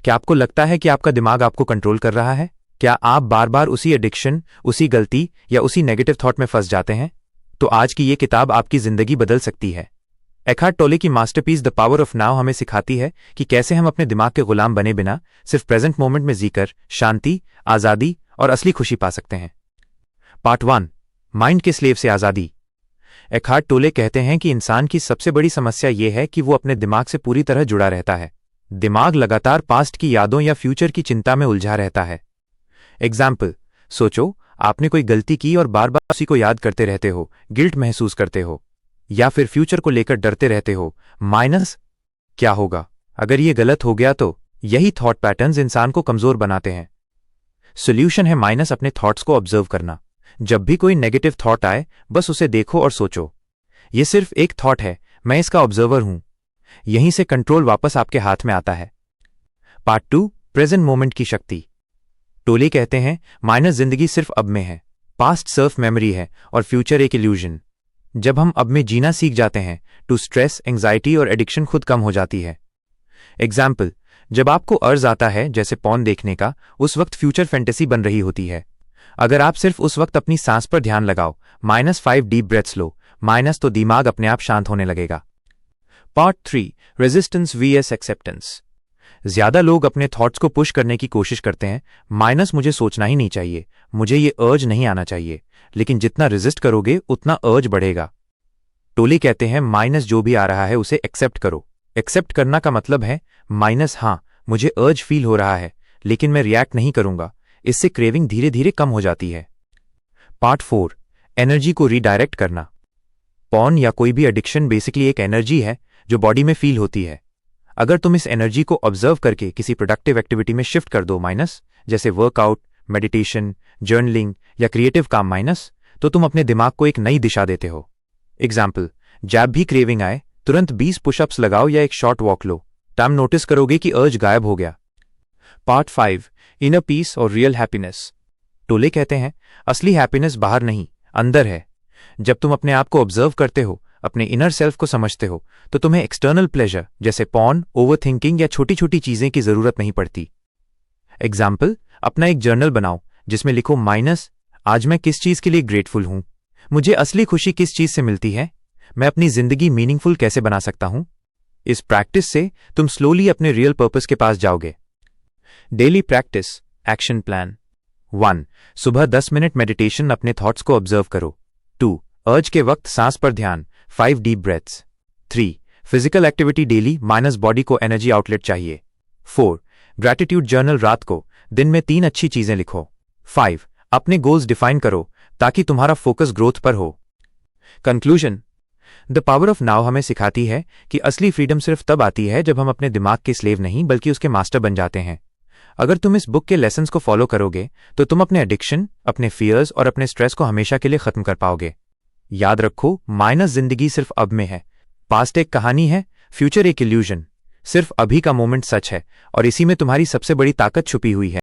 क्या आपको लगता है कि आपका दिमाग आपको कंट्रोल कर रहा है? क्या आप बार बार उसी एडिक्शन, उसी गलती या उसी नेगेटिव थॉट में फंस जाते हैं? तो आज की ये किताब आपकी जिंदगी बदल सकती है। एखार्ट टोले की masterpiece the power of now हमें सिखाती है कि कैसे हम अपने दिमाग के गुलाम बने बिना सिर्फ प्रेजेंट मोमेंट में जीकर शांति, आजादी और असली खुशी पा सकते हैं। पार्ट 1, माइंड के स्लेव से आजादी। एखार्ट टोले कहते हैं कि इंसान की सबसे बड़ी समस्या यह है कि वो अपने दिमाग से पूरी तरह जुड़ा रहता है। दिमाग लगातार पास्ट की यादों या फ्यूचर की चिंता में उलझा रहता है। एग्जाम्पल, सोचो आपने कोई गलती की और बार बार उसी को याद करते रहते हो, गिल्ट महसूस करते हो, या फिर फ्यूचर को लेकर डरते रहते हो। माइनस क्या होगा अगर ये गलत हो गया? तो यही थॉट पैटर्न्स इंसान को कमजोर बनाते हैं। सोल्यूशन है माइनस अपने थॉट्स को ऑब्जर्व करना। जब भी कोई नेगेटिव थॉट आए, बस उसे देखो और सोचो, ये सिर्फ एक थॉट है, मैं इसका ऑब्जर्वर हूं। यहीं से कंट्रोल वापस आपके हाथ में आता है। पार्ट 2, प्रेजेंट मोमेंट की शक्ति। टोले कहते हैं माइनस जिंदगी सिर्फ अब में है, पास्ट सिर्फ मेमोरी है और फ्यूचर एक इल्यूजन। जब हम अब में जीना सीख जाते हैं तो स्ट्रेस, एंग्जाइटी और एडिक्शन खुद कम हो जाती है। एग्जाम्पल, जब आपको अर्ज आता है जैसे पॉर्न देखने का, उस वक्त फ्यूचर फैंटेसी बन रही होती है। अगर आप सिर्फ उस वक्त अपनी सांस पर ध्यान लगाओ, -5 डीप ब्रेथ्स लो, तो दिमाग अपने आप शांत होने लगेगा। Part 3, resistance vs acceptance. ज्यादा लोग अपने थॉट्स को पुश करने की कोशिश करते हैं, मुझे सोचना ही नहीं चाहिए, मुझे ये अर्ज नहीं आना चाहिए। लेकिन जितना रेजिस्ट करोगे उतना अर्ज बढ़ेगा। टोले कहते हैं माइनस जो भी आ रहा है उसे एक्सेप्ट करो। एक्सेप्ट करना का मतलब है हाँ, मुझे अर्ज फील हो रहा है, लेकिन मैं रिएक्ट नहीं करूंगा। इससे क्रेविंग धीरे धीरे कम हो जाती है। पार्ट 4, एनर्जी को रीडायरेक्ट करना। पॉर्न या कोई भी एडिक्शन बेसिकली एक एनर्जी है जो बॉडी में फील होती है। अगर तुम इस एनर्जी को ऑब्जर्व करके किसी प्रोडक्टिव एक्टिविटी में शिफ्ट कर दो, जैसे वर्कआउट, मेडिटेशन, जर्नलिंग या क्रिएटिव काम, तो तुम अपने दिमाग को एक नई दिशा देते हो। एग्जाम्पल, जब भी क्रेविंग आए तुरंत 20 पुशअप्स लगाओ या एक शॉर्ट वॉक लो, तब नोटिस करोगे कि अर्ज गायब हो गया। पार्ट 5, इनर पीस और रियल हैप्पीनेस। टोले कहते हैं असली हैप्पीनेस बाहर नहीं, अंदर है। जब तुम अपने आप को ऑब्जर्व करते हो, अपने इनर सेल्फ को समझते हो, तो तुम्हें एक्सटर्नल प्लेजर जैसे पॉर्न, ओवरथिंकिंग या छोटी छोटी चीजें की जरूरत नहीं पड़ती। एग्जाम्पल, अपना एक जर्नल बनाओ जिसमें लिखो आज मैं किस चीज के लिए ग्रेटफुल हूं, मुझे असली खुशी किस चीज से मिलती है, मैं अपनी जिंदगी मीनिंगफुल कैसे बना सकता हूं। इस प्रैक्टिस से तुम स्लोली अपने रियल पर्पस के पास जाओगे। Daily practice, action plan. 1, सुबह 10 मिनट मेडिटेशन, अपने थॉट्स को ऑब्जर्व करो। 2, अर्ज के वक्त सांस पर ध्यान, 5 deep breaths. 3, physical activity daily, body को एनर्जी आउटलेट चाहिए। 4, ग्रैटिट्यूड जर्नल, रात को दिन में 3 अच्छी चीजें लिखो। 5, अपने गोल्स डिफाइन करो ताकि तुम्हारा फोकस ग्रोथ पर हो। Conclusion, the power of now हमें सिखाती है कि असली फ्रीडम सिर्फ तब आती है जब हम अपने दिमाग के स्लेव नहीं बल्कि उसके मास्टर बन जाते हैं। अगर तुम इस बुक के लेसन्स को फॉलो करोगे तो तुम अपने एडिक्शन, अपने फियर्स और अपने स्ट्रेस को हमेशा के लिए खत्म कर पाओगे। याद रखो, जिंदगी सिर्फ अब में है, पास्ट एक कहानी है, फ्यूचर एक इल्यूजन। सिर्फ अभी का मोमेंट सच है और इसी में तुम्हारी सबसे बड़ी ताकत छुपी हुई है।